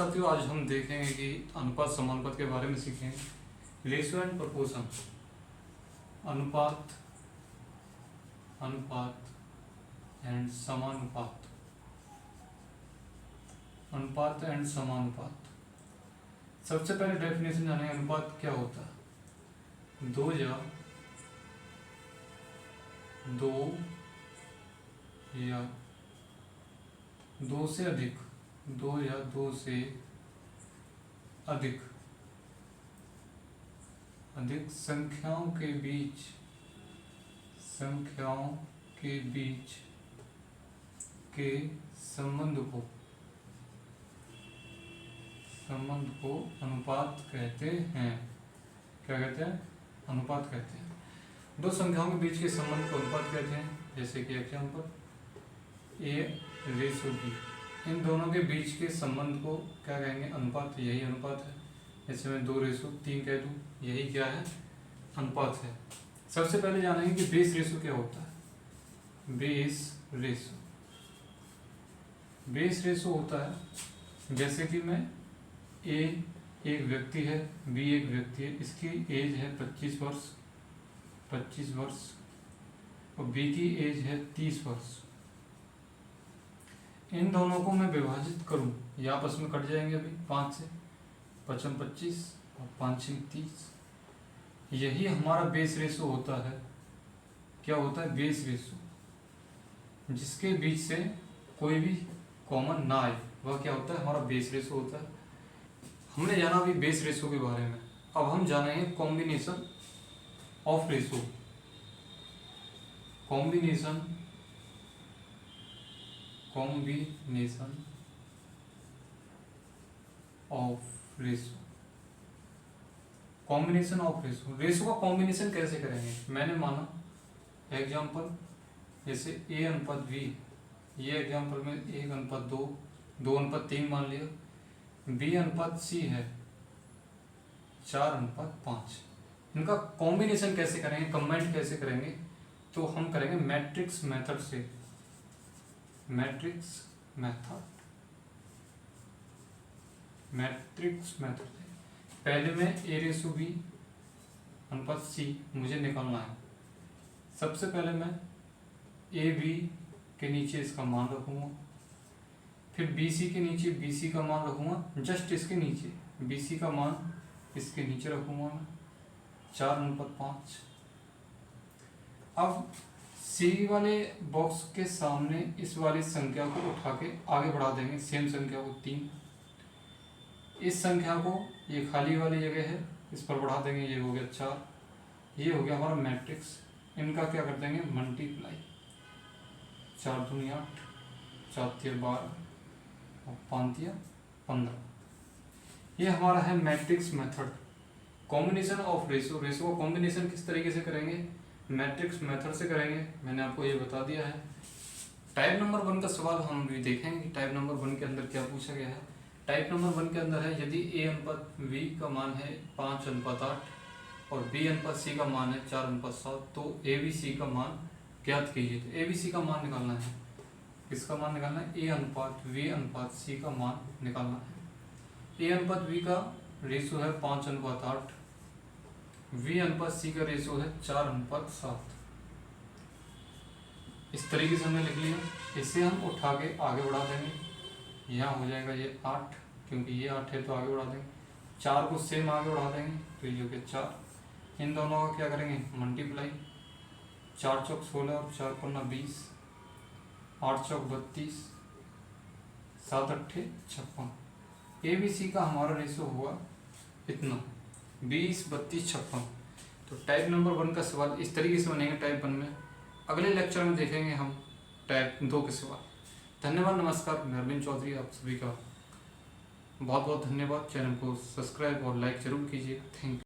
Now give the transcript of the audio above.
साथियों, आज हम देखेंगे कि अनुपात समानुपात के बारे में सीखेंगे। रेशियो एंड प्रोपोर्शन, अनुपात एंड समानुपात, अनुपात एंड समानुपात। सबसे पहले डेफिनेशन जानेंगे, अनुपात क्या होता है। दो या दो से अधिक संख्याओं के बीच के संबंध को अनुपात कहते हैं। क्या कहते हैं? अनुपात कहते हैं। दो संख्याओं के बीच के संबंध को अनुपात कहते हैं। जैसे कि एग्जाम्पल A:B, इन दोनों के बीच के संबंध को क्या कहेंगे? अनुपात। यही अनुपात है। जैसे मैं 2:3 कह दूं, यही क्या है? अनुपात है। सबसे पहले जानेंगे कि बेस रेशो क्या होता है। बेस रेशो होता है, जैसे कि मैं A एक व्यक्ति है, B एक व्यक्ति है, इसकी एज है 25 वर्ष और B की एज है 30 वर्ष। इन दोनों को मैं विभाजित करूं, ये आपस में कट जाएंगे। अभी 5 से 55 25 और 5 6 30। यही हमारा बेस रेशो होता है। क्या होता है? बेस रेशो, जिसके बीच से कोई भी कॉमन ना आए, वह क्या होता है? हमारा बेस रेशो होता है। हमने जाना अभी बेस रेशो के बारे में। अब हम जानेंगे combination of ratio. Combination of ratio. Ratio का कॉम्बिनेशन कैसे करेंगे? मैंने माना एग्जाम्पल, जैसे A:B, ये एग्जाम्पल में 1:2, 2:3 मान लिया। B:C है 4:5। इनका कॉम्बिनेशन कैसे करेंगे, कंबाइंड कैसे करेंगे? तो हम करेंगे मैट्रिक्स मेथड से। पहले में A:B:C मुझे निकालना है। सबसे पहले मैं AB के नीचे इसका मान रखूंगा, फिर BC के नीचे BC का मान रखूंगा, जस्ट इसके नीचे BC का मान इसके नीचे रखूंगा मैं 4:5। अब C वाले बॉक्स के सामने इस वाली संख्या को उठा के आगे बढ़ा देंगे, सेम संख्या को 3। इस संख्या को, ये खाली वाली जगह है, इस पर बढ़ा देंगे, ये हो गया 4। ये हो गया हमारा मैट्रिक्स। इनका क्या कर देंगे? मल्टीप्लाई। 4 दूनी 8, 4 तिया 12 और 5 तिया 15। ये हमारा है matrix method. Combination of ratio. Ratio का कॉम्बिनेशन किस तरीके से करेंगे? मैट्रिक्स मेथड से करेंगे। मैंने आपको ये बता दिया है। टाइप नंबर 1 का सवाल हम भी देखेंगे कि टाइप नंबर 1 के अंदर क्या पूछा गया है। टाइप नंबर 1 के अंदर है, यदि A:B का मान है 5:8 और B:C का मान है 4:7, तो ABC का मान ज्ञात कीजिए। तो ABC का मान निकालना है। किसका मान निकालना है? A:B:C का मान निकालना है। A:B का रेशो है 5:8, B:C का रेशो है 4:7। इस तरीके से हमने लिख लिया। इसे हम उठा के आगे बढ़ा देंगे। यहाँ हो जाएगा ये 8, क्योंकि ये 8 है तो आगे बढ़ा देंगे। 4 को सेम आगे बढ़ा देंगे, तो ये हो गया 4। इन दोनों का क्या करेंगे? मल्टीप्लाई। 4 चौक 16 और 4 पन्ना 20, 8 चौक 32, 7 अट्ठे 56। ABC का हमारा रेशो हुआ इतना, 20 32 56। तो टाइप नंबर 1 का सवाल इस तरीके से बनेगा टाइप 1 में। अगले लेक्चर में देखेंगे हम टाइप 2 के सवाल। धन्यवाद, नमस्कार। मैं अरविंद चौधरी, आप सभी का बहुत बहुत धन्यवाद। चैनल को सब्सक्राइब और लाइक जरूर कीजिए। Thank you.